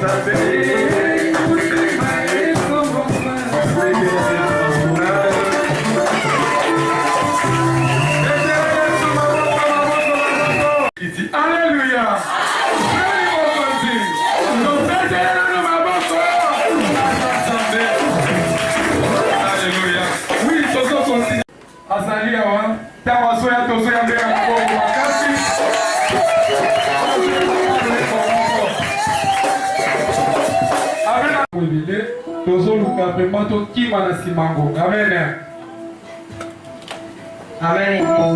Amen. Amen.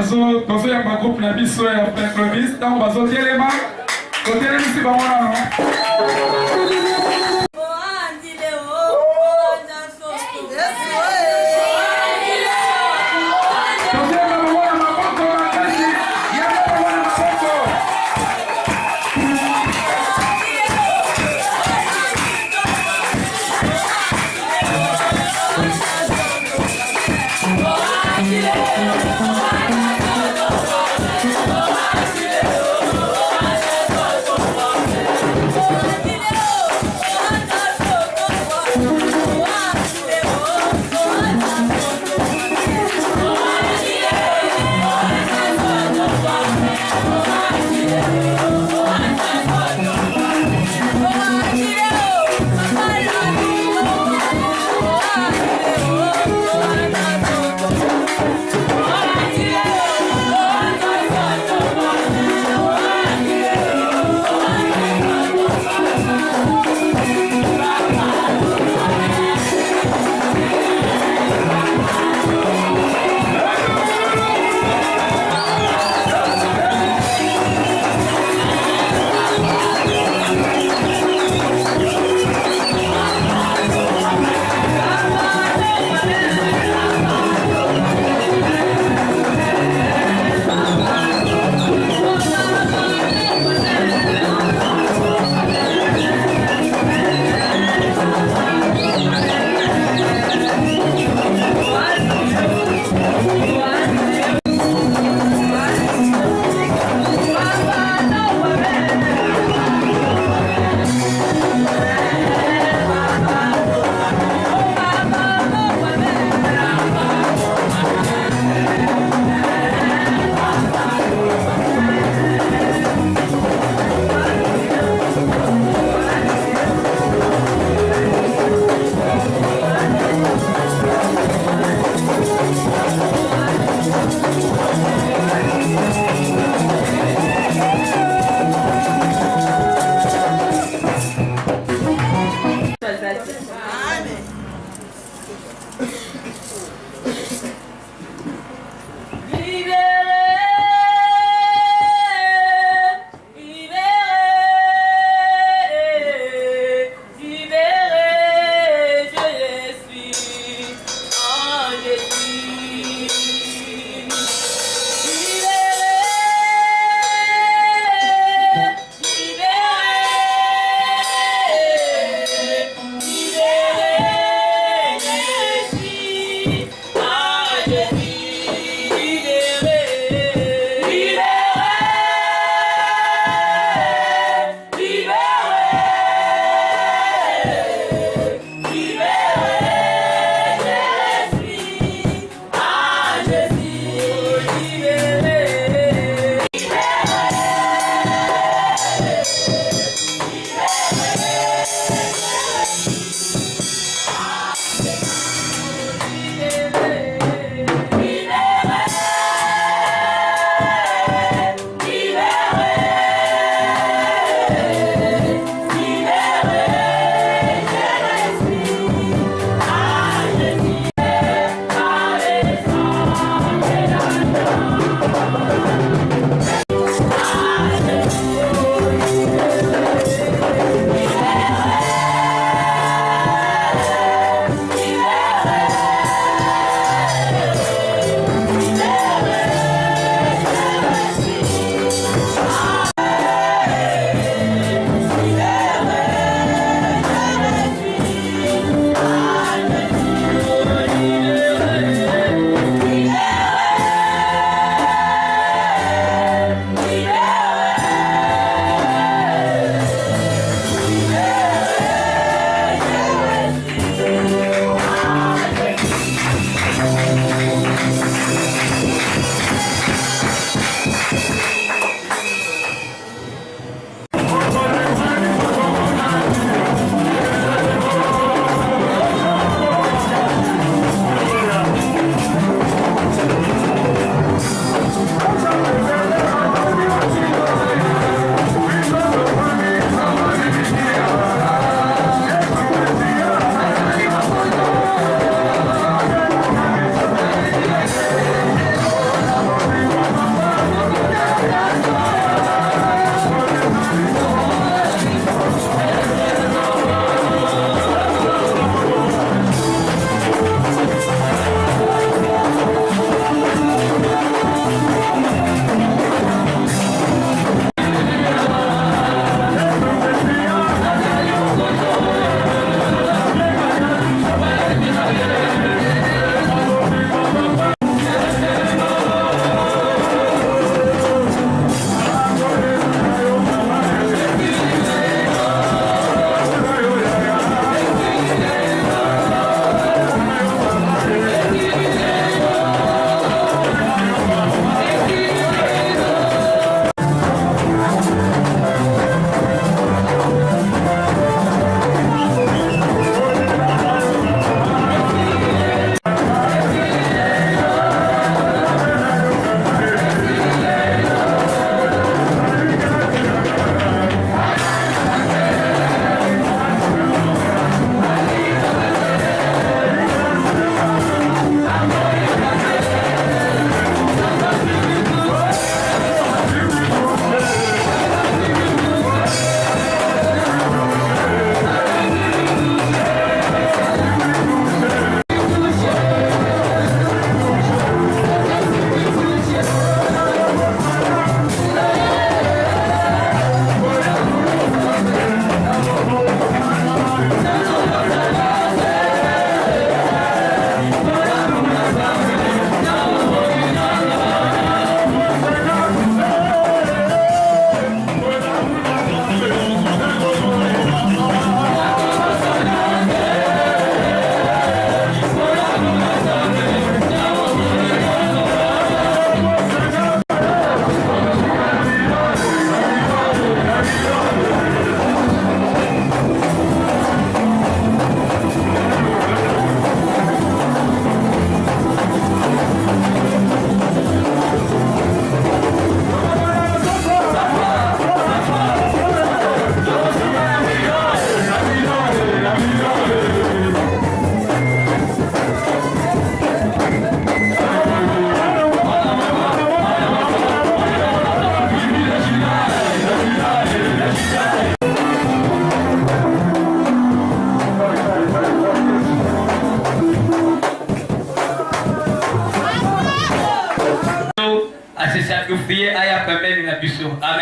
Tozo ya ma groupe na biso ya Frère Clovis, tango bazo telema, totelemisi bango nano. Yeah.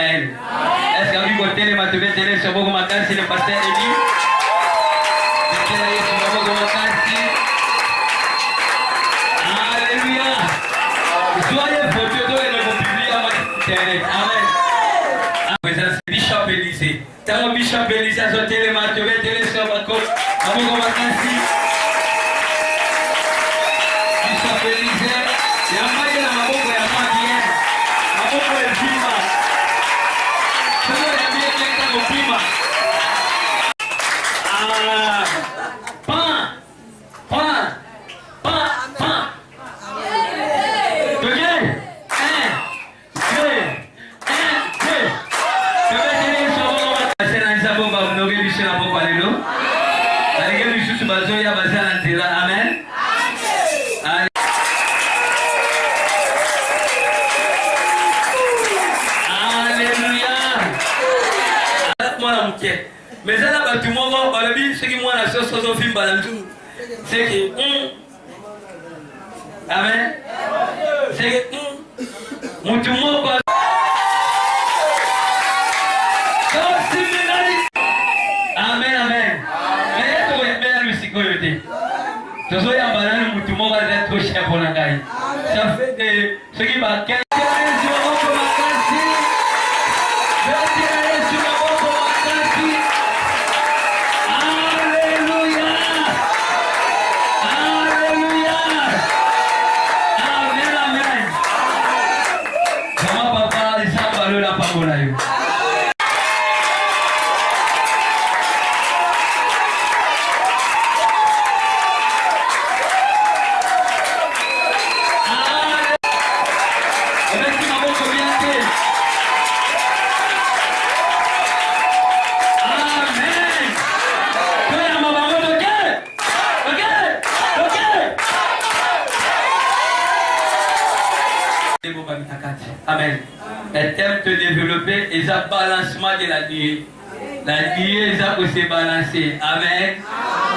Amen. Est-ce que vous avez ma télé sur vos matin, c'est le pasteur Eli? Alléluia. Soyez photos et ne vous publiez à votre internet. Amen. Bishop Elysée. Tant Bishop Elysée a sorti les mains, tu veux télé sur votre côte. Amour vacances. Bishop Elysée. Il y a un mail dans ma bouche, il y a un bien. Ma bouche est prima. Je veux bien quelqu'un au prima. Ah. Pan. Amen. Alléluia. Mais ça là, tout le monde, on a vu ce qui moi la chose au film balançou. C'est que Amen. C'est que mon tout le monde va. Amen, amen. Mais tu vas bien le sécurité. Je suis en banane, tout le monde va être trop cher pour la gagne. Ça fait de ce qui va. Amen. Elle t'aime te développer et ça balancement de la nuée. La nuée, ça peut se balancer. Amen.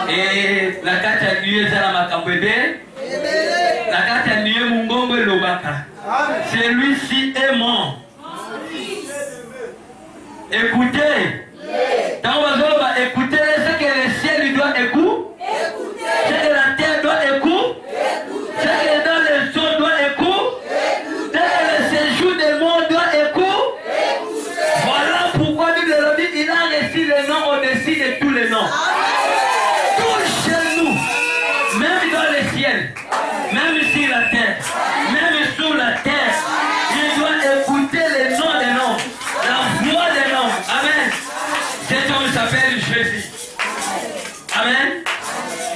Et la carte à nuée, ça la macambébé. La carte à nuée, Mungombe Lobaka. Celui-ci est mort. Écoutez. Dans on va écouter ce que le ciel doit écouter. Ce que la terre doit écouter. Ce que dans les eaux doit écouter. Voilà pourquoi il a reçu le nom au-dessus de tous les noms. Tout chez nous, même dans le ciel, même sur la terre, même sous la terre, il doit écouter les noms des noms, la voix des noms. Amen. Cet homme s'appelle Jésus. Amen.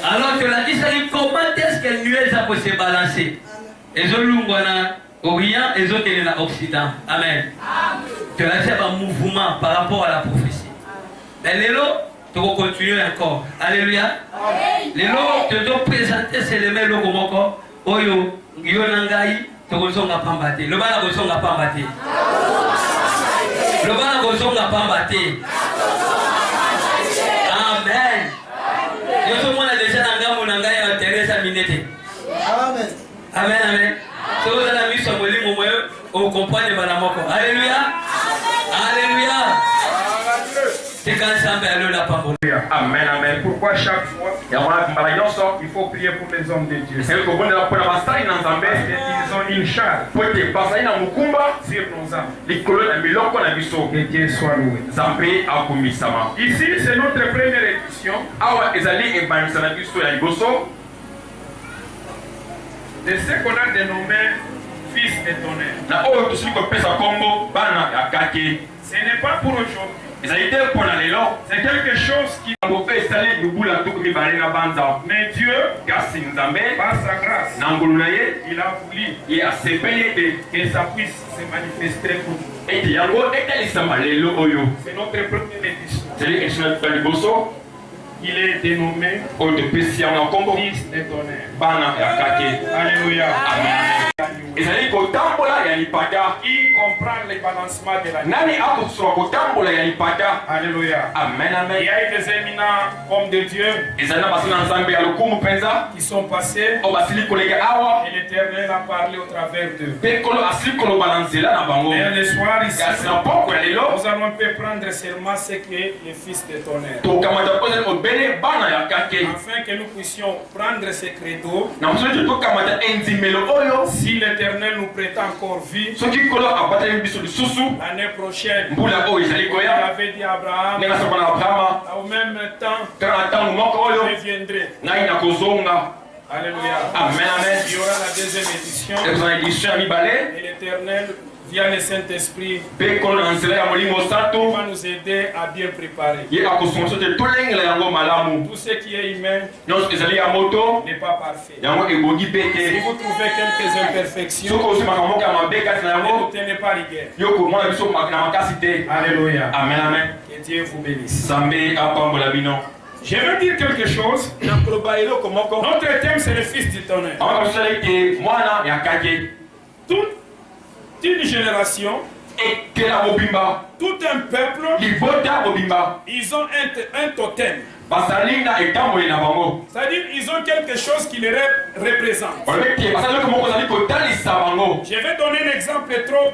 Alors que la dit, comment est-ce que nuée ça peut se balancer? Et je l'ouvre Orient et autres est dans l'Occident. Amen. Tu as fait un mouvement par rapport à la prophétie. Mais les lots, tu vas continuer encore. Alléluia. Les lots, tu dois présenter ces éléments là comme encore. Oyo, Yonangai, tu vas pas pambater. Le bas la pas pambater. Le bas la pas pambater. Amen. Yo tout le monde a déjà nangai à Teresa Minete. Amen. Amen, amen. Alléluia. Alléluia. Amen, amen. Pourquoi chaque fois il faut prier pour les hommes de Dieu? Parce qu'ils ont une charge sur nos âmes. Que Dieu soit loué. Ici, c'est notre première édition de ce qu'on a dénommé Fils de tonnerre. Ce n'est pas pour aujourd'hui. C'est quelque chose qui mais Dieu, par sa grâce, il a voulu que ça puisse se manifester pour nous. C'est notre première édition. Il est dénommé fils d'étonnel. Alléluia. Amen. Ezali kotambola ya lipata. Qui comprend les balancements de la vie. Nani akusura kotambola ya lipata. Alléluia. Amen, amen. Il y a eu des éminents hommes de Dieu Ezali na basina nzambe ya lokumu penza. qui sont passés O basili kolega awa. et l'Éternel a parlé au travers d'eux. Pekolo asili kolo balanzela na bango. Et le soir ici, Gasina poko ya lelo. nous allons un peu prendre seulement ce qui est le fils de tonnerre. Tokamata koza obele bana ya kake. Afin que nous puissions prendre ce credo, Na msonje tokamata enzimelo oyo. si l'Éternel nous prête encore vie, Soki kolo apata biso lisusu. l'année prochaine, Mbula oyo ezali il koya. avait dit à Abraham, Nenga sokona Abrahama. au même temps, Kana tangu moko oyo. je viendrai. Ngai na kozonga. Alléluia. Amen, amen. Il y aura la deuxième édition Ezana édition ya mibale. et l'Éternel, via le Saint-Esprit, Pekolo na nzela ya molimo sato. va nous aider à bien préparer. Ye akosonso te tolengela yango malamu. Tout ce qui est humain Nyonso ezali ya moto. n'est pas parfait. Yango ebongi Si pete. vous trouvez quelques imperfections, Soki ozwi makambo moko ya mabe kati na ne yango. tenez pas rigueur. Yo komona biso na makasi te. Alléluia. Amen, amen. Que Dieu vous bénisse. Nzambe apambola bino. Je veux dire quelque chose. nakoloba eloko moko. Notre thème, c'est le fils du tonnerre. Awa kosala ete mwana ya kake. Toute une génération, Ekela mobimba. tout un peuple, Libota mobimba. ils ont un totem. Bazali na etamboli na bango. C'est-à-dire, ils ont quelque chose qui les représente. Olobi ete basali eloko moko ezali kotalisa bango. Je vais donner un exemple trop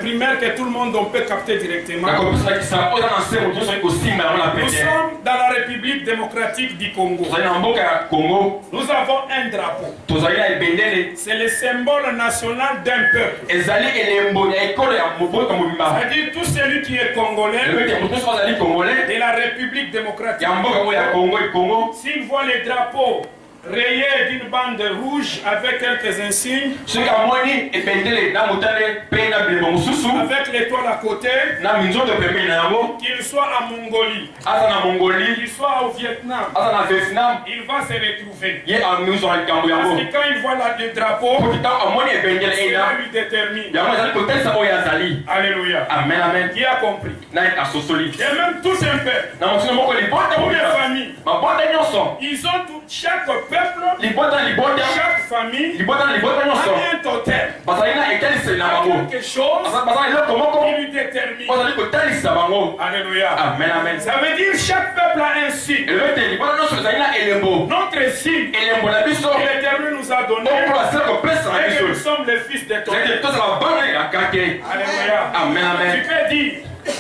primaire que tout le monde on peut capter directement. nakobisakisa oyo na nse moto nyonso ekosimba yango na Nous pete. sommes dans la République démocratique du Congo. Tozali na mboka ya Congo. Nous avons un drapeau. Tozali na ebendele. C'est le symbole national d'un peuple. Ezali elembo ya ekolo ya moboka mobimba. C'est-à-dire tout celui qui est congolais Elobeti ya moto nyonso azali congolais. de la République démocratique. Ya mboka oyo ya Congo ekongo. S'il voit les drapeaux rayés d'une bande rouge avec quelques insignes, soki amoni ebendele na motane mpe na bilembo mosusu avec l'étoile à côté, na minzoto pembeni na yango, qu'il soit à Mongolie, aza na Mongolie, qu'il soit au Vietnam, aza na Vietnam, il va se retrouver. ye amizwa likambo Parce yango. que quand il voit le drapeau, Soki ntango amoni ebendele cela ena lui détermine. yango ezali kotalisa oyo azali. Alléluia. Amen, amen. Qui a compris? Na ye asosoli Et même tout un peuple, na motuna moko libota toutes les mobimba familles, mabota nyonso ils ont tout, chaque peuple, libota na libota chaque famille libota na libota nyonso a un totem, bazali na etaliseli na a bango, quelque chose bazali na eloko moko qui lui détermine. bazali kotalisa bango. Alléluia. Amen, amen. Ça veut dire chaque peuple a un signe. elobi ete libota nyonso ezali na elembo, Notre signe elembo na biso que l'Éternel nous a donné, okolo asila kopesa na et que nous biso sommes les fils de ton. ete tozala bana ya kake. Alléluia. Amen, Tu amen. peux dire,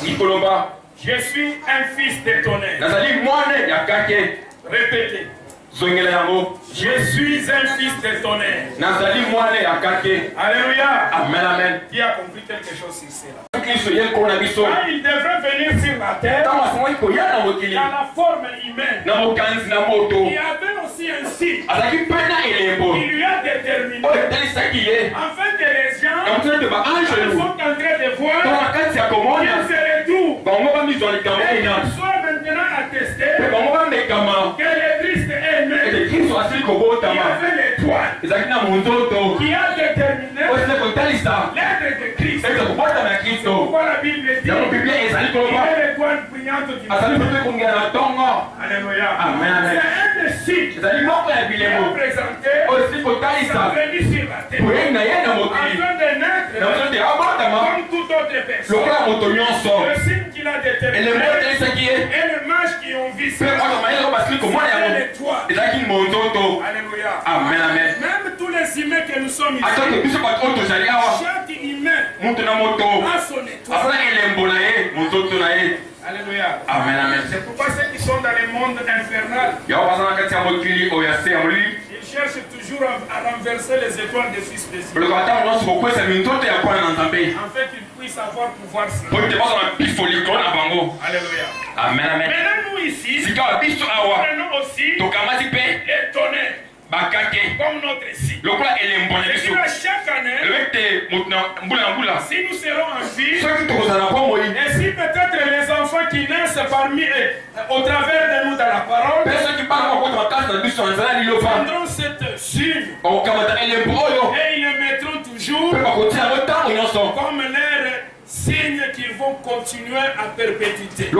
Nikoloba je suis un fils de tonnerre. nazali mwana ya kake. Répétez. Zongela yango, Je suis un fils de tonnerre. nazali mwana ya kake. Alléluia. Amen, amen. Qui a compris quelque chose sur cela? Kristo ye nkolo na biso Quand il devrait venir sur la terre, ntango asengaki koya na mokili dans la forme humaine, na mokanzi na moto, il y avait aussi un signe azalaki mpe na elembo qui lui a déterminé, oyo etalisaki ye afin que les gens na motuna ete sont baangelu en train de voir to na kati ya komona qu'ils se retrouvent. bango bamizwa likambo Et ena qu'il soit maintenant attesté mpe bango bamekama que le Christ est né. ete kristo asili Il y kobotama avait l'étoile ezalaki na monzoto qui a déterminé oyo esili kotalisa l'être de Christ. ete kobotama ya kristo. Pourquoi la Bible dit yango biblia ezali il koloba est l'étoile brillante du azali matin. moto ekongela na ntongo. Alléluia. Amen, amen. C'est un des signes ezali moko ya qui est bilembo représenté oyo esili kotalisa sa venue sur la terre. boyei na ye na mokili Afin de na naître moto ete abotama comme toute autre personne. lokola moto nyonso. Le signe qu'il a déterminé elembo oyo etalisaki ye et le match qui ont vu mpe ça, oyo mayele oyo basili komona c'est yango l'étoile. ezalaki monzoto. Alléluia. Amen, amen. Même tous les humains que nous sommes ici, atake biso bato oyo tozali awa chaque humain moto na moto a son étoile. asala elembo na ye monzoto na ye. Alléluia. Amen, amen. C'est pourquoi ceux qui sont dans le monde infernal, yango baza na kati ya mokili oyo ya se ya molili ils cherchent toujours à renverser les étoiles des fils des hommes, boloko ata nyonso kokwesa minzoto ya kwana na nzambe afin qu'ils puissent avoir pouvoir sur po eux. ete bazala biso likolo na bango. Alléluia. Amen, amen. Maintenant, nous ici, sika ya biso awa prenons aussi tokamati mpe les tonnerres bakake comme notre signe. lokola elembo na Et biso à chaque année, elobi ete moto na mbula na mbula si nous serons en vie, soki tokozala bomoi et si peut-être les enfants qui naissent parmi eux, au travers de nous dans la parole, mpe soki bana bakota makasi na biso na nzela liloba prendront cette signe bakokamata elembo oyo et ils les mettront toujours mpe bakotia yango ntango nyonso comme leur signe qu'ils vont continuer à perpétuité.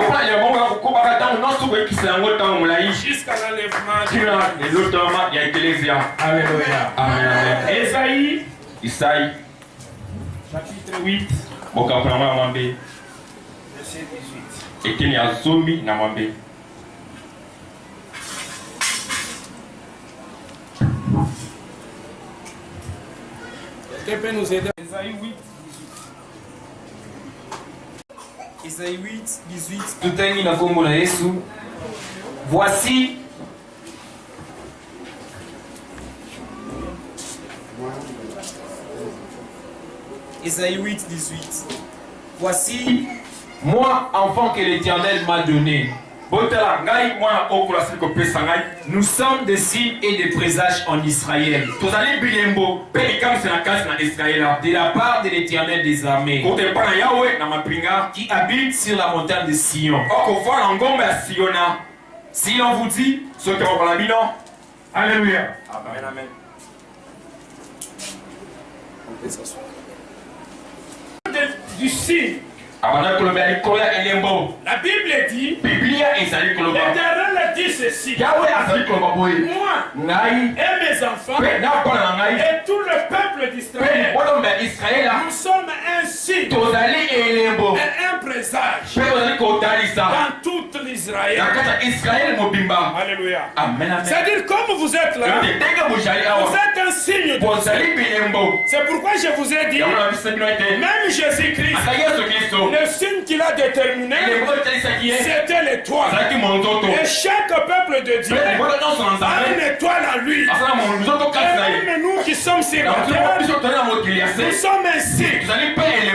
Jusqu'à l'enlèvement de Alléluia. Amen. Isaïe, chapitre 8, verset 18. Quelqu'un peut nous aider? Isaïe 8, 18. Isaïe 8, 18. Tutangi na kombo na Yesu. Voici Isaïe 8, 18. Voici moi, enfant que l'Éternel m'a donné. Nous sommes des signes et des présages en Israël. De la part de l'Éternel des armées, qui habite sur la montagne de Sion. Si l'on vous dit, Alléluia. Amen, amen. Du signe. La Bible dit, l'Éternel dit ceci. Moi et mes enfants et tout le peuple d'Israël, nous sommes un signe et un présage dans toute l'Israël. Alléluia. C'est-à-dire, comme vous êtes là, vous êtes un signe de Dieu. C'est pourquoi je vous ai dit, même Jésus-Christ, le signe qu'il a déterminé, c'était l'étoile. Et chaque peuple de Dieu a une étoile à lui. Et même nous qui sommes sur la terre, nous sommes un signe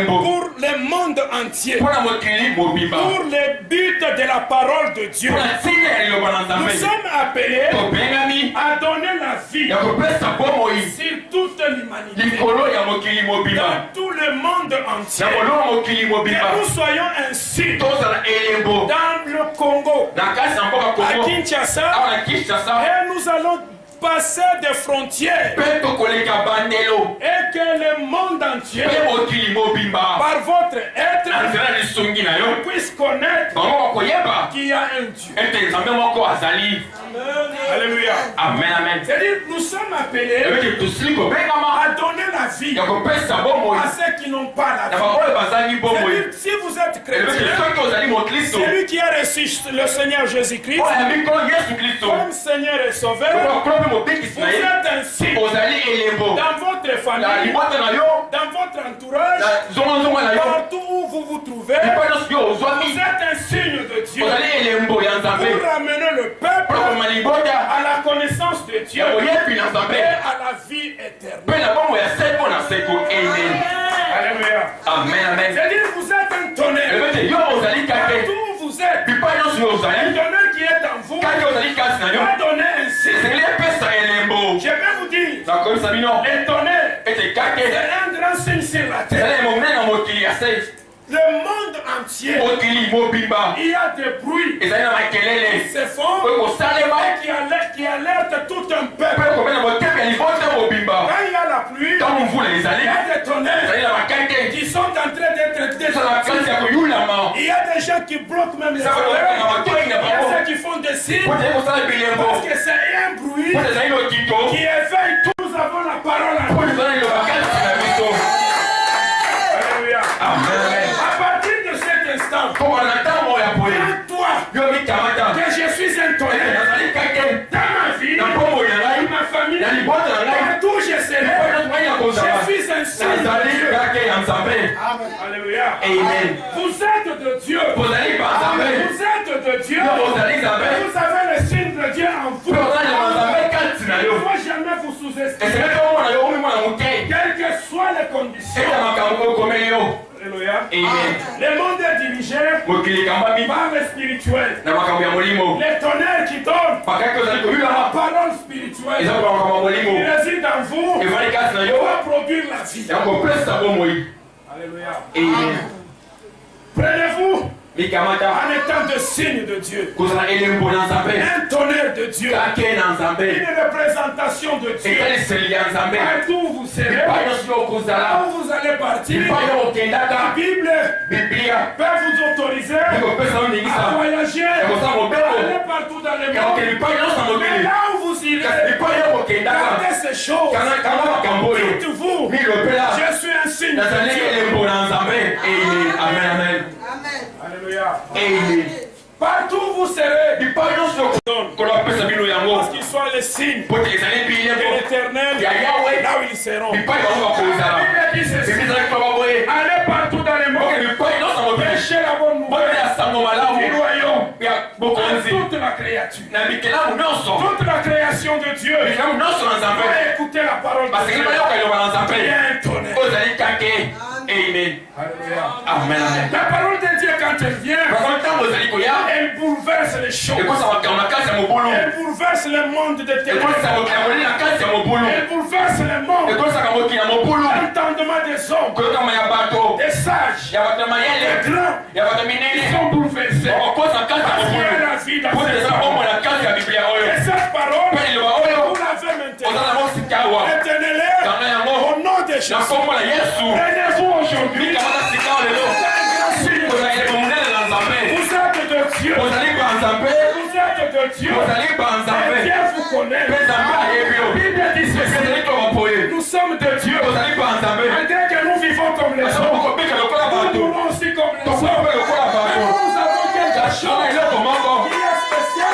pour le monde entier, pour le but de la parole de Dieu. Nous sommes appelés à donner la vie sur toute l'humanité, dans tout le monde entier. Que nous soyons un signe dans le Congo, à Kinshasa, et nous allons passer des frontières et que le monde entier, par votre être, puisse connaître qu'il y a un Dieu. Alléluia. Amen. C'est-à-dire, nous sommes appelés à donner la vie à ceux qui n'ont pas la vie. C'est-à-dire, si vous êtes chrétien, celui qui a reçu le Seigneur Jésus-Christ comme Seigneur et Sauveur, vous êtes un signe dans votre famille, dans votre entourage, partout où vous vous trouvez. Vous êtes un signe de Dieu pour ramener le peuple à la connaissance de Dieu et à la vie éternelle. Alléluia. C'est-à-dire, vous êtes un tonnerre. Partout où vous êtes, le tonnerre qui est en vous va donner un signe. Je vais vous dire, le tonnerre, c'est un grand signe sur la terre. Le monde entier, il y a des bruits qui se font et qui alertent tout un peuple. Quand il y a la pluie, il y a des tonnerres qui sont en train d'être détruits. Il y a des gens qui bloquent même les fleurs. Il y a ceux qui font des signes parce que c'est un bruit qui éveille. Nous avons la parole à nous. Alléluia. À partir de cet instant, toi que je suis un tonnerre dans ma vie, dans ma famille, partout où je serai, je suis un signe de Dieu. Alléluia. Vous êtes de Dieu. Vous êtes de Dieu. Vous avez le signe de Dieu en vous. Il ne faut jamais vous sous-estimer. Quelles que soient les conditions. Alléluia. Le monde est dirigé par le spirituel. Les tonnerres qui donnent la parole spirituelle qui réside en vous doit produire la vie. Alléluia. Prenez-vous en étant de signe de Dieu, un tonnerre de Dieu, une représentation de Dieu. Partout où vous serez, là où vous allez partir, la Bible peut vous autoriser à voyager, à aller partout dans le monde. Mais là où vous irez, gardez ces choses. Dites-vous, je suis un signe de Dieu. Amen. Alléluia. Partout où vous serez, parce qu'ils soient les signes de l'Éternel, là où ils seront. La Bible dit ceci: allez partout dans le monde, prêchez la bonne nouvelle du royaume à toute la créature. Toute la création de Dieu va écouter la parole de Dieu. Il y a un tonnerre. Amen. La parole de Dieu, quand elle vient, elle bouleverse les choses. Elle bouleverse le monde de ténèbres. Elle bouleverse le monde. L'entendement des hommes, des sages, des grands, ils sont bouleversés. Parce qu'il y a la vie dans ces hommes. Et cette parole, vous l'avez maintenant. Retenez-les au nom de Jésus. Prenez-vous aujourd'hui. Vous êtes de Dieu. Vous êtes de Dieu. Et Dieu vous connaît. La Bible dit ceci: nous sommes de Dieu. Malgré que nous vivons comme les hommes, nous mourrons aussi comme les hommes. Mais nous avons quelque chose qui est spécial.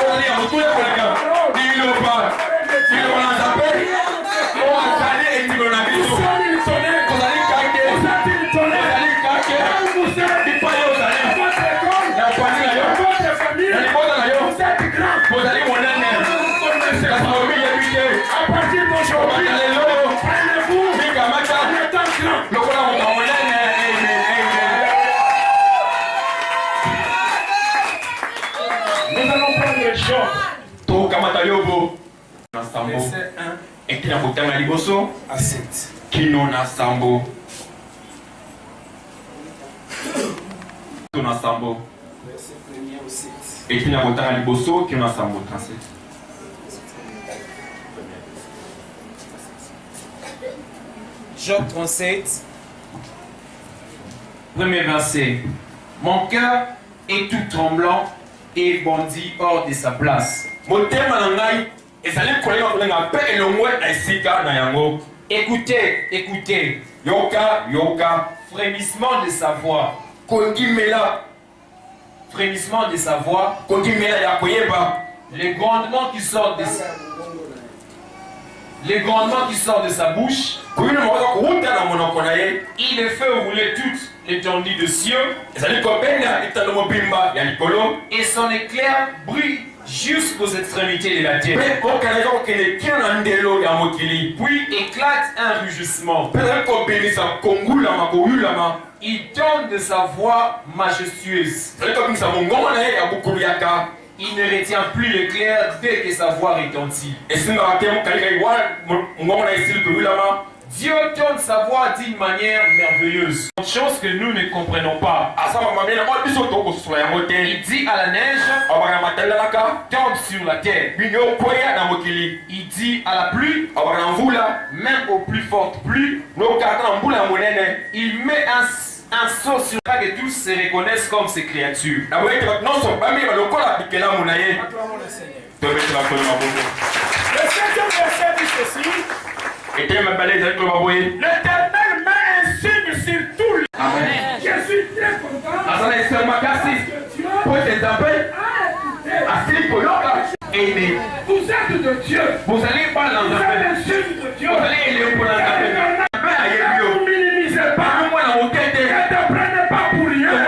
À partir d'aujourd'hui, prenez-vous en étant grand. Nous allons prendre le jour. Verset 1 à 7. Verset 1 au 7. Job 37, premier verset. Mon cœur est tout tremblant et bondit hors de sa place. Écoutez, écoutez. Frémissement de sa voix. Frémissement de sa voix. Les grondements qui sortent de sa bouche. Il les fait rouler toute l'étendue de cieux. Et son éclair brille jusqu'aux extrémités de la terre. Puis éclate un rugissement. Il donne de sa voix majestueuse. Il ne retient plus l'éclair dès que sa voix retentit. Dieu donne sa voix d'une manière merveilleuse. Une chose que nous ne comprenons pas. Il dit à la neige, tombe sur la terre. Il dit à la pluie, même aux plus fortes pluies, il met un sceau sur la que tous se reconnaissent comme ses créatures. Acclamons le Seigneur. Le 7e verset dit ceci: l'Éternel met un signe sur tout le monde. Je suis très content que Dieu a écouté. Vous êtes de Dieu. Vous êtes un signe de Dieu. Ne vous minimisez pas. Ne te prenez pas pour rien. Ce n'est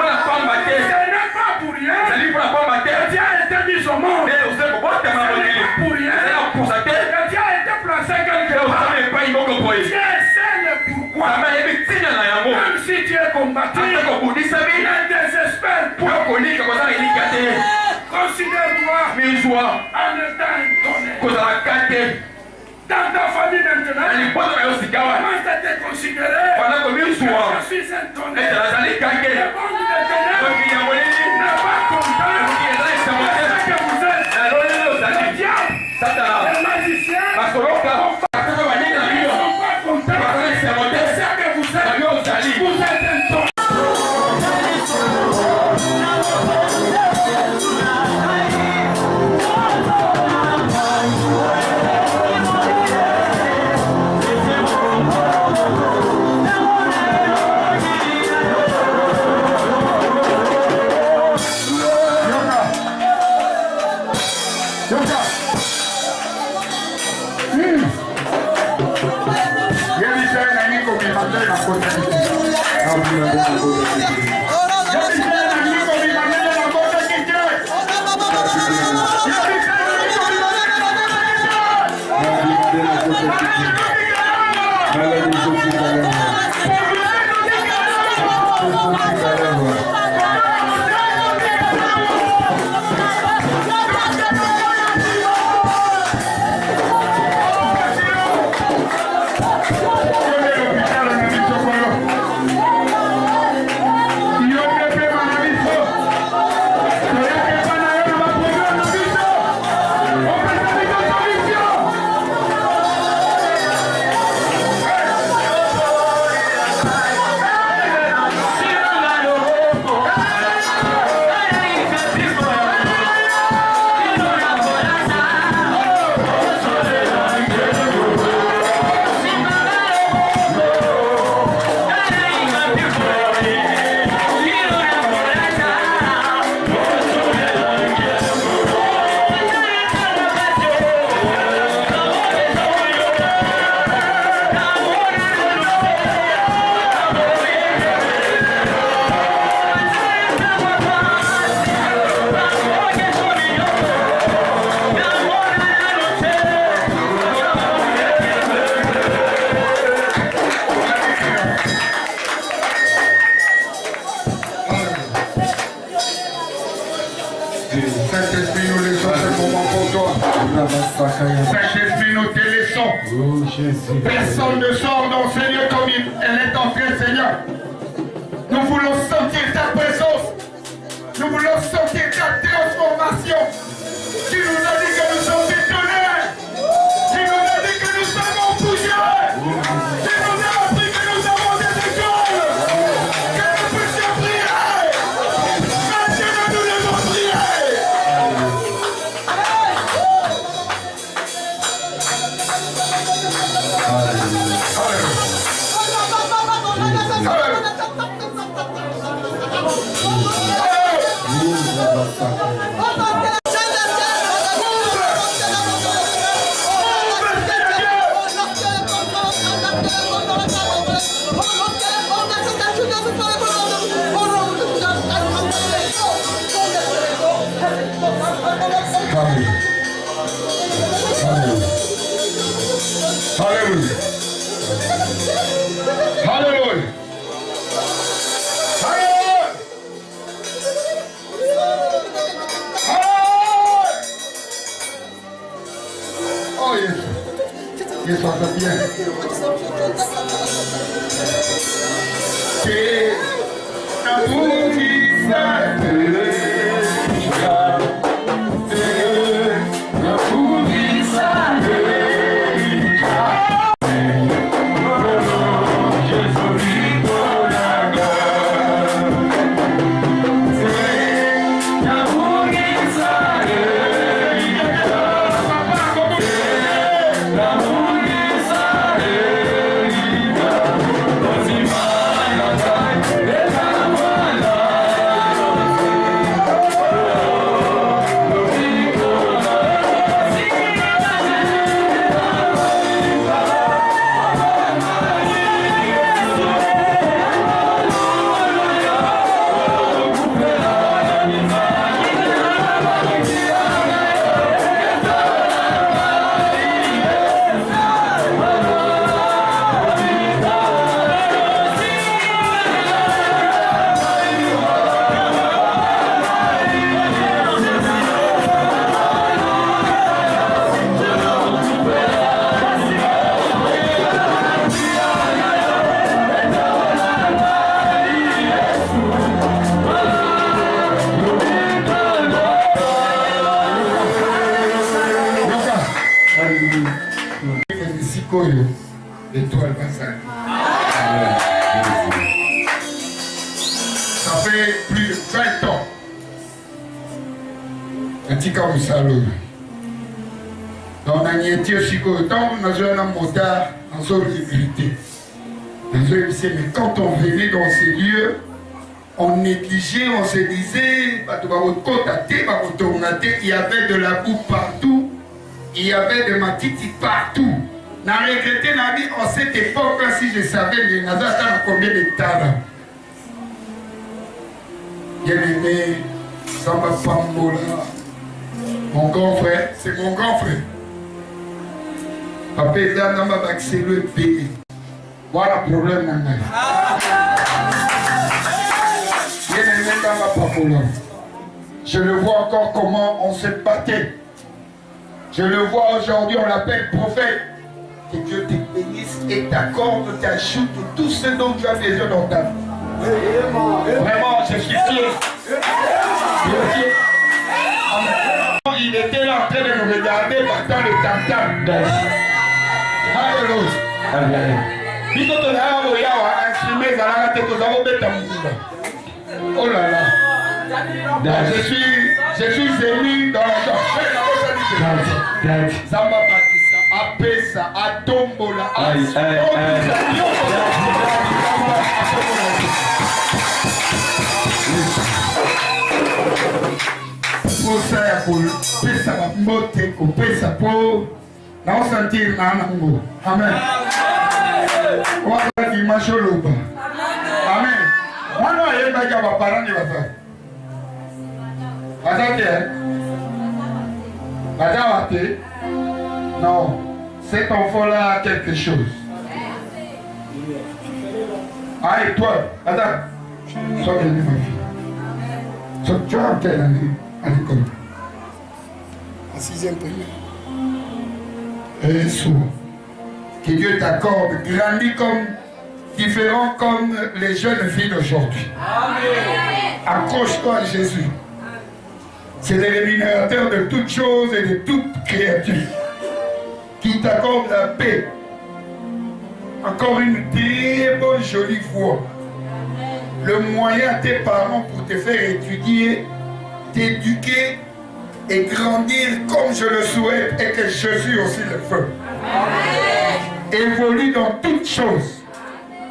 pas pour rien. Dieu a été mis au monde. Ce n'est pas pour rien. Dieu a été placé quelque part. Dieu sait le pourquoi. Même si Dieu est combattu, il désespère point. Considère-toi en étant un tonnerre. Dans ta famille maintenant, comment t'es considéré? Je suis un tonnerre. Le monde des ténèbres Saint-Esprit, nous laissons ce moment pour toi. Saint-Esprit, nous te laissons. Personne ne sort dans Seigneur comme elle est entrée, Seigneur. Nous voulons sentir ta présence. Nous voulons sentir ta transformation. Tu nous as dit que nous sommes étonnés. Tu nous as dit que nous savons bouger. Tu nous as appris que nous avons des écoles. Que nous puissions prier. Maintenant, nous devons prier. Hallelujah. Hallelujah. Oh yes. Yes, on va bien. C'est l'amour qui s'appelle. Ça fait plus de 20 ans. Un petit comme ça, dans la niétie aussi, dans un motard, dans une liberté. Mais quand on venait dans ces lieux, on négligeait, on se disait, il y avait de la boue partout, il y avait de matiti partout. Je regretté en cette époque-là, si je savais, mais je n'avais combien de talents. Bien aimé, Samba Pambola, mon grand frère, c'est mon grand frère. Papa, il a le pays. Voilà le problème. Bien aimé, Samba Pambola. Je le vois encore comment on se battait. Je le vois aujourd'hui, on l'appelle prophète. Que Dieu te bénisse et t'accorde, t'ajoute tout ce dont tu as besoin dans ta vie. Vraiment, je suis fier. Il était là en train de nous regarder partant le tam-tam. Alléluia. Oh là là. Je suis ému dans la chambre. Apesa, atombola, pour ça, pour pesa mote, pour pesa pour non sentir nanango. Amen. On va dire macholoba. Amen. Moi non, il y a des parents qui vont faire. Attendez. Non, cet enfant-là a quelque chose. Ah, et toi, attends, sois venu ma fille. Tu as quelle année? à l'école. En 6e primaire. Et sourd. Que Dieu t'accorde, grandis comme, différent comme les jeunes filles d'aujourd'hui. Accroche-toi à Jésus. C'est le rémunérateur de toutes choses et de toute créature qui t'accorde la paix. Encore une très bonne jolie voix. Le moyen à tes parents pour te faire étudier, t'éduquer et grandir comme je le souhaite et que Jésus aussi le fait. Évolue dans toutes choses.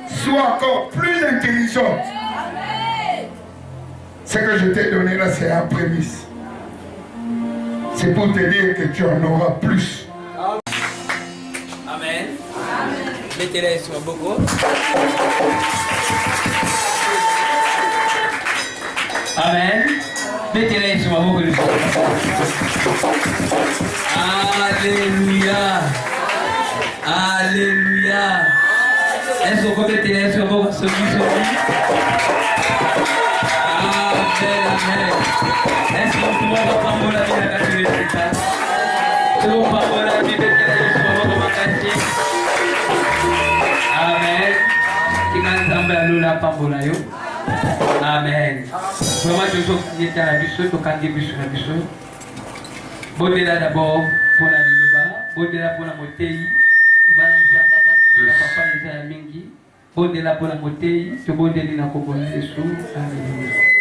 Sois encore plus intelligente. Ce que je t'ai donné là, c'est un prémisse. C'est pour te dire que tu en auras plus. Amen. Mettez-les sur beaucoup. Amen. Mettez-les sur beaucoup. Alléluia. Alléluia. Est-ce qu'on peut mettre sur beaucoup ce qui Amen, amen. Est-ce que tout le monde va pas la vie à la télé? Tout le monde va pas la vie de Amen. Amen. Vraiment, je suis à la biche, je suis à la biche. Bonne là d'abord pour la Liloba, bonne là pour la Motei, papa les Mingi, bonne là pour la Motei, tu bonne là pour la Jésus. Alléluia.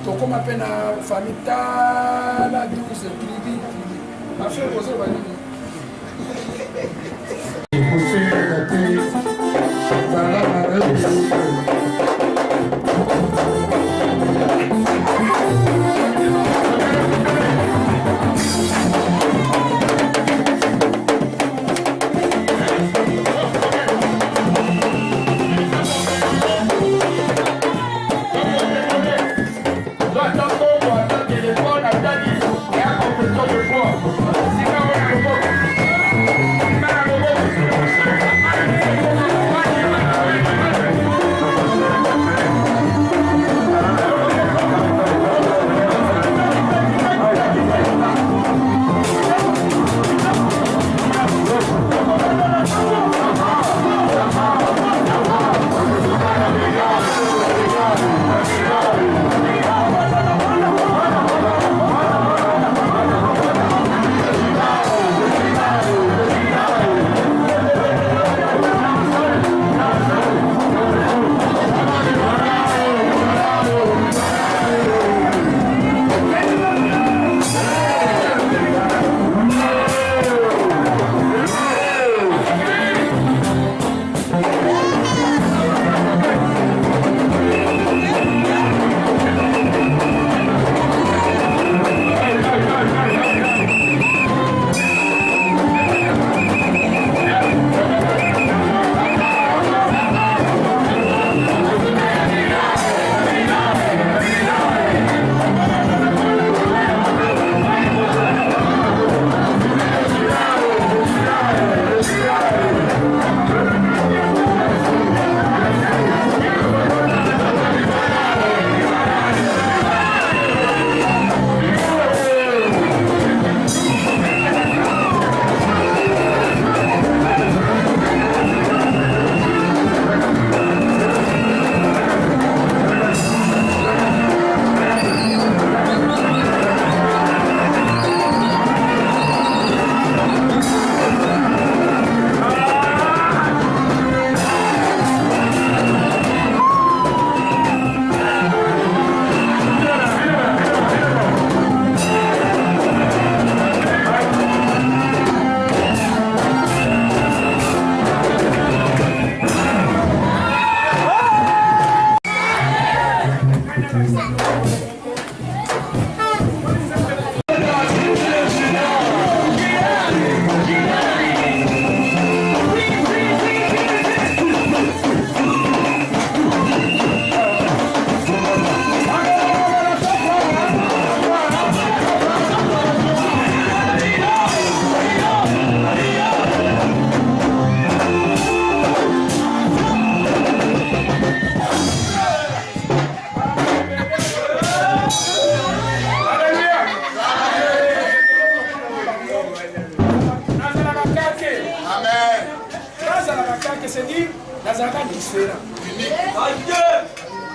Tokoma pena famille tala 12 tribu. Affaire aux autres Téléphone, à ta vie, et à compétition de foi.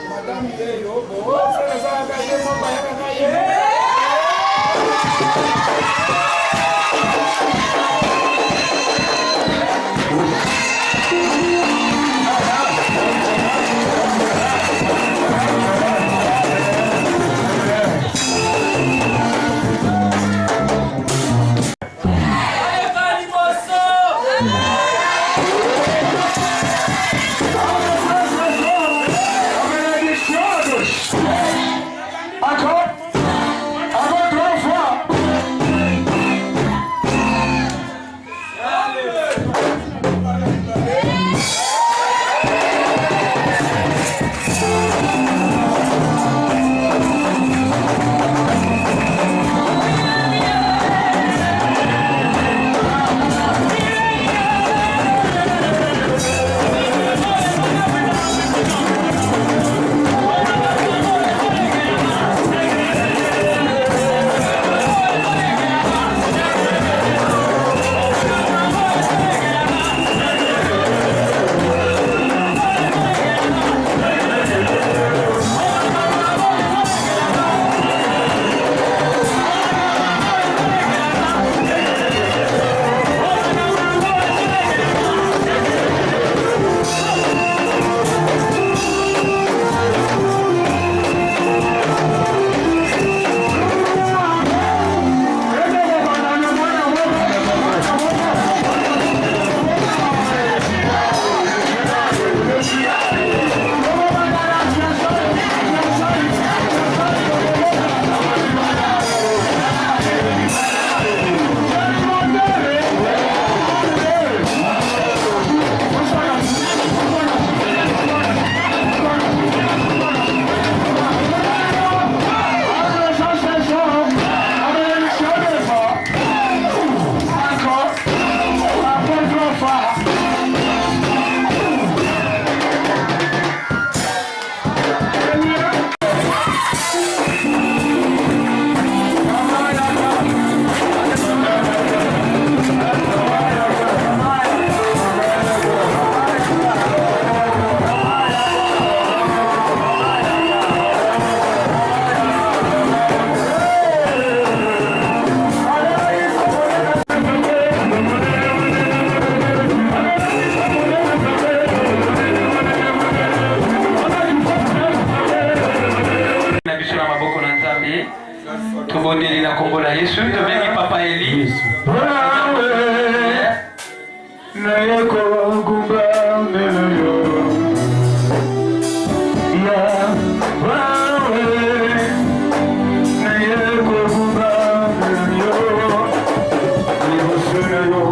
Madame Yeyo, c'est ça, tubondeli na kombo la Yesu tobengi Papa Eli na yako ngumba melo ya wawe na yako ngumba melo ni hosena yo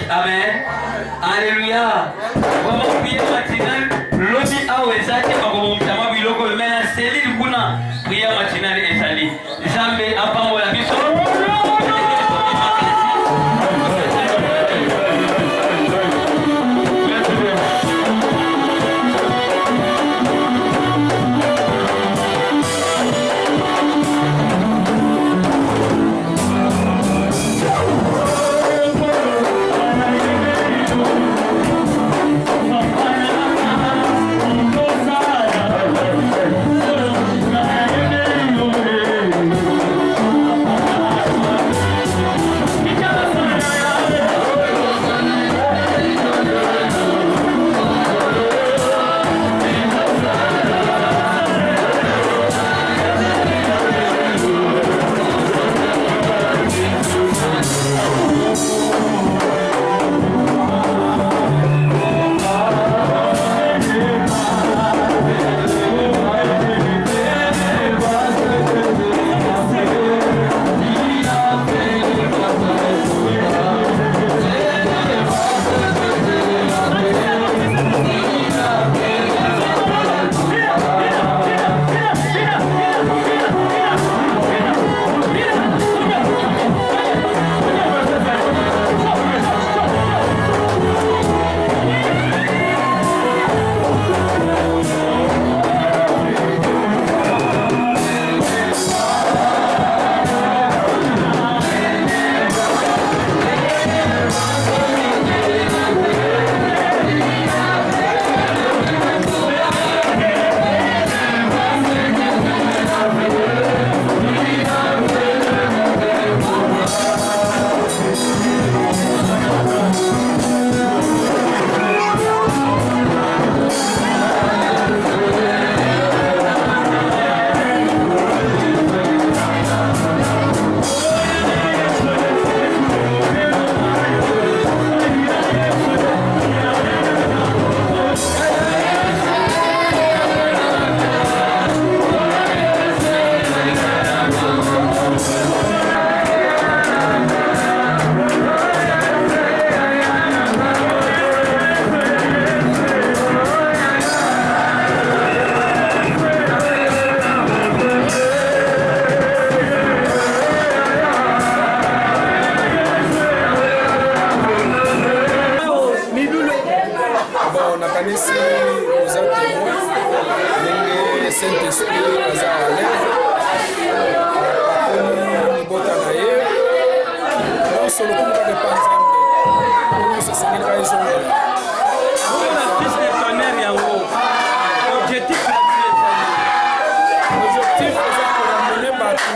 Amen. Alléluia. Vraiment prier matinale. Lodi awezaki akomutama biloko mena seli kuna prier matinale esali. Jambe apambola biso. Bon, nakanisi oza témoin ndenge Saint-Esprit aza à l'œuvre akoni libota na ye nyonso lokumu kaka epa Nzambe nyonso esengelaka ezongela fils de tonnerre yango objectif eza koramene bato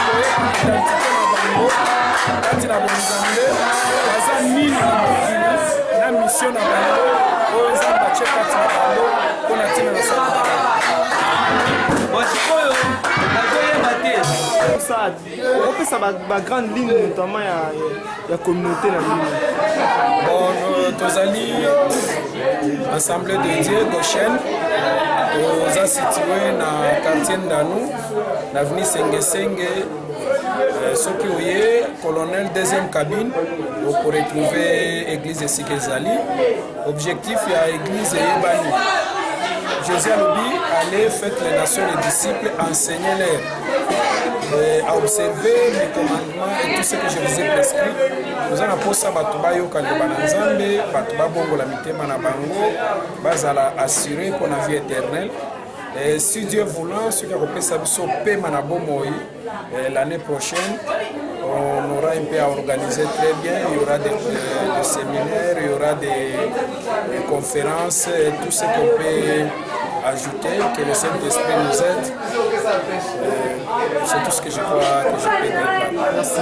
koyeba identité na bango kati na bonzambe baza nini na mokili na mission na bango oyo Nzambe atie kati na bango mpona ntina na sala sikoyo bazoyeba te opesa bagrande ligne notamment ya communauté na bino. Bon, tozali Assemblée de Dieu Goshen toza situé na quartier Ndanu na avenue Sengesenge soki oye colonel deuxième cabine pour retrouver église esika ezali objectif ya église eyebani Jésus alobi allez faites les nations les disciples enseignez-les à observer mes commandements et tout ce que je vous ai prescrit. Nous allons posa bato bayoka liloba na Nzambe, bato babongola mitema na bango, bazala assuré pour la vie éternelle. Et si Dieu voulant, ce qui a repensé biso pema na bomoi l'année prochaine, on aura un peu à organiser très bien. Il y aura des séminaires, il y aura des conférences, et tout ce qu'on peut ajouter, que le Saint-Esprit nous aide. C'est tout ce que je crois que je peux dire. Merci.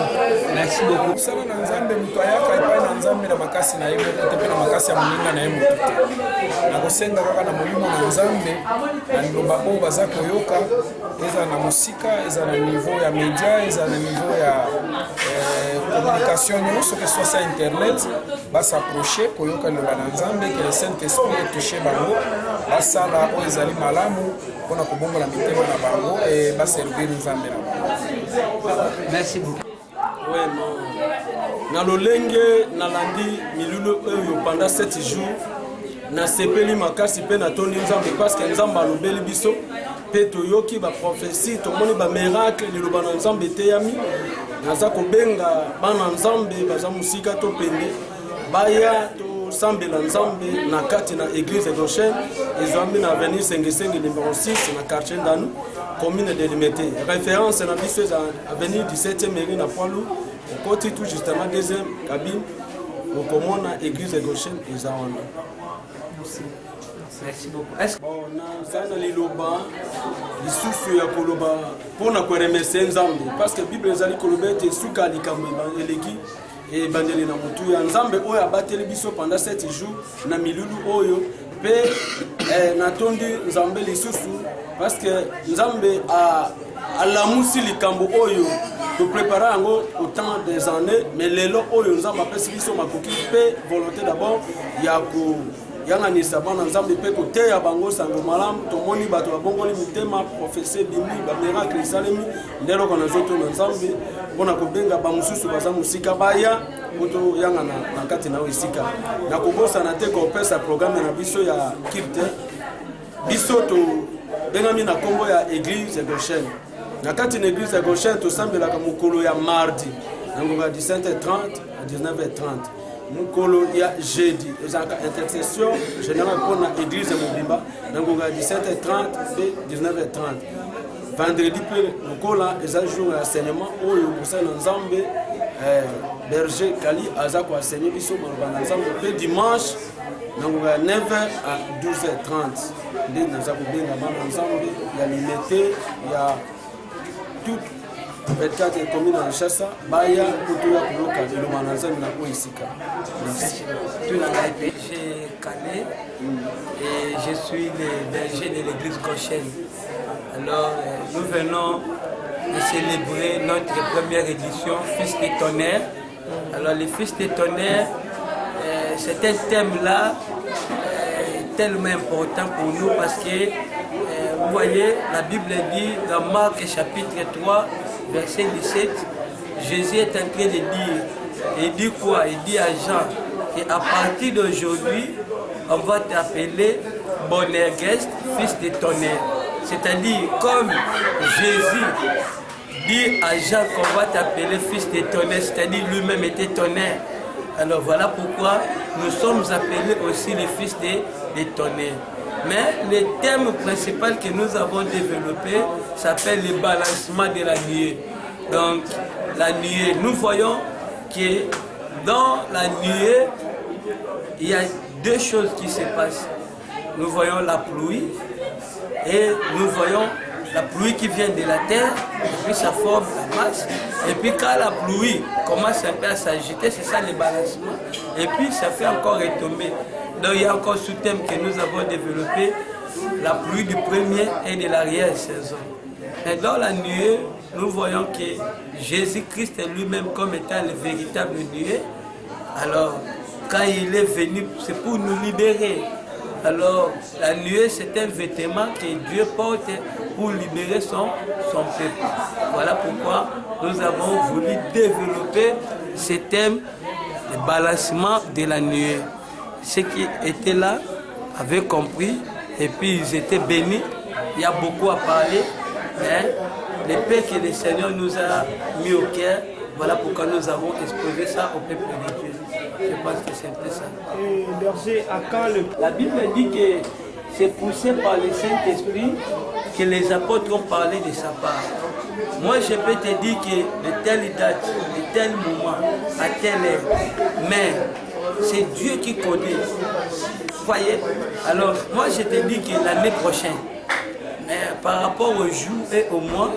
Merci beaucoup. Sala na Nzambe mtu ayaka epai na Nzambe na makasi na ye moto pe na makasi ya moninga na ye moto te. Na kosenga kaka na molimo na Nzambe na liloba oyo baza koyoka eza na mosika, eza na niveau ya média, eza na niveau ya communication nyonso que soit ça internet basapproche koyoka liloba na Nzambe que le Saint-Esprit etouche bango basala oyo ezali malamu mpona kobongola mitema na bango e baservir Nzambe na bango. Merci beaucoup. Ouais, non. Na lolenge nalandi milulu oyo pendant 7 jours na sepeli makasi pe na tondi Nzambe parce que Nzambe alobeli biso pe toyoki ba prophétie tomoni ba miracle liloba na Nzambe teyami naza kobenga bana Nzambe baza musika to pende baya to sambela Nzambe na kati na église de Goshen ezambi na avenue Sengesenge numéro 6 na quartier Ndanu commune de Limete référence na biso avenue 17e mairie na Poilu côté tout justement deuxième cabine au commune église de Goshen ezawana. Merci beaucoup. Est-ce que bon na sana liloba lisusu ya koloba pona ko remercier Nzambe parce que Bible ezali koloba te suka likambo eleki et bandeli na mutu ya Nzambe oyo abateli biso pendant 7 jours na milulu oyo pe na tondi Nzambe lisusu parce que Nzambe a lamusi likambo oyo to préparer yango autant des années mais lelo oyo Nzambe apesi biso makoki pe volonté d'abord ya ko yanganisa bana Nzambe pe koteya bango sango malamu tomoni bato babongoli mitema prophétie bimi ba miracle isalemi ndelo kona zoto na Nzambe mpona kobenga bamususu baza musika baya moto yangana na kati na isika na kobosana te kopesa programme na biso ya kirte biso to bengami na kombo ya église de Goshen na kati na église de Goshen to sambelaka mokolo ya mardi na ngonga 17h30 à 19h30 mukolo ya jeudi ezaka intercession générale pour la église de Mobimba nangonga 17h30 et 19h30 vendredi pe mukola eza jour ya enseignement oyo musana Nzambe berger Kali aza ko enseigner biso maloba Nzambe pe dimanche nangonga 9h à 12h30 nde naza kobenga bana Nzambe ya Limete ya tout 24 communes en Chassa, Baya, Koutoua, Kouloka, le Manazan, la Poisika. Merci. J'ai Calais et je suis le berger de l'église Goshen. Alors, nous venons de célébrer notre première édition, Fils des tonnerres. Alors, les Fils des tonnerres, c'est un thème-là tellement important pour nous parce que, vous voyez, la Bible dit dans Marc chapitre 3, verset 17, Jésus est en train de dire, il dit quoi? Il dit à Jean, qu'à partir d'aujourd'hui, on va t'appeler Boanerges, fils de tonnerre. C'est-à-dire, comme Jésus dit à Jean qu'on va t'appeler fils de tonnerre, c'est-à-dire lui-même était tonnerre. Alors voilà pourquoi nous sommes appelés aussi les fils des tonnerres. Mais le thème principal que nous avons développé s'appelle le balancement de la nuée. Donc la nuée, nous voyons que dans la nuée, il y a deux choses qui se passent. Nous voyons la pluie et nous voyons la pluie qui vient de la terre, et puis ça forme la masse. Et puis quand la pluie commence un peu à s'agiter, c'est ça le balancement. Et puis ça fait encore retomber. Donc il y a encore sous-thème que nous avons développé, la pluie du premier et de l'arrière-saison. Et dans la nuée, nous voyons que Jésus-Christ est lui-même comme étant le véritable nuée. Alors, quand il est venu, c'est pour nous libérer. Alors, la nuée, c'est un vêtement que Dieu porte pour libérer son peuple. Voilà pourquoi nous avons voulu développer ce thème, le balancement de la nuée. Ceux qui étaient là avaient compris et puis ils étaient bénis. Il y a beaucoup à parler. Hein? Les paix que le Seigneur nous a mis au cœur, voilà pourquoi nous avons exposé ça au peuple de Dieu. Je pense que c'est un peu ça. Et berger, à quand La Bible dit que c'est poussé par le Saint-Esprit que les apôtres ont parlé de sa part. Moi, je peux te dire que de telle date, de tel moment, à telle heure, mais c'est Dieu qui connaît. Vous voyez? Alors, moi, je te dis que l'année prochaine, mais par rapport au jour et au mois,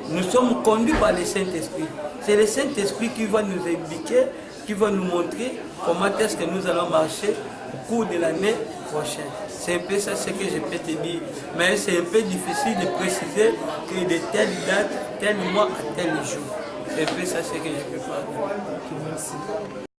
nous sommes conduits par le Saint-Esprit. C'est le Saint-Esprit qui va nous indiquer, qui va nous montrer comment est-ce que nous allons marcher au cours de l'année prochaine. C'est un peu ça ce que je peux te dire. Mais c'est un peu difficile de préciser que de telle date, tel mois à tel jour. C'est un peu ça ce que je peux faire. Merci.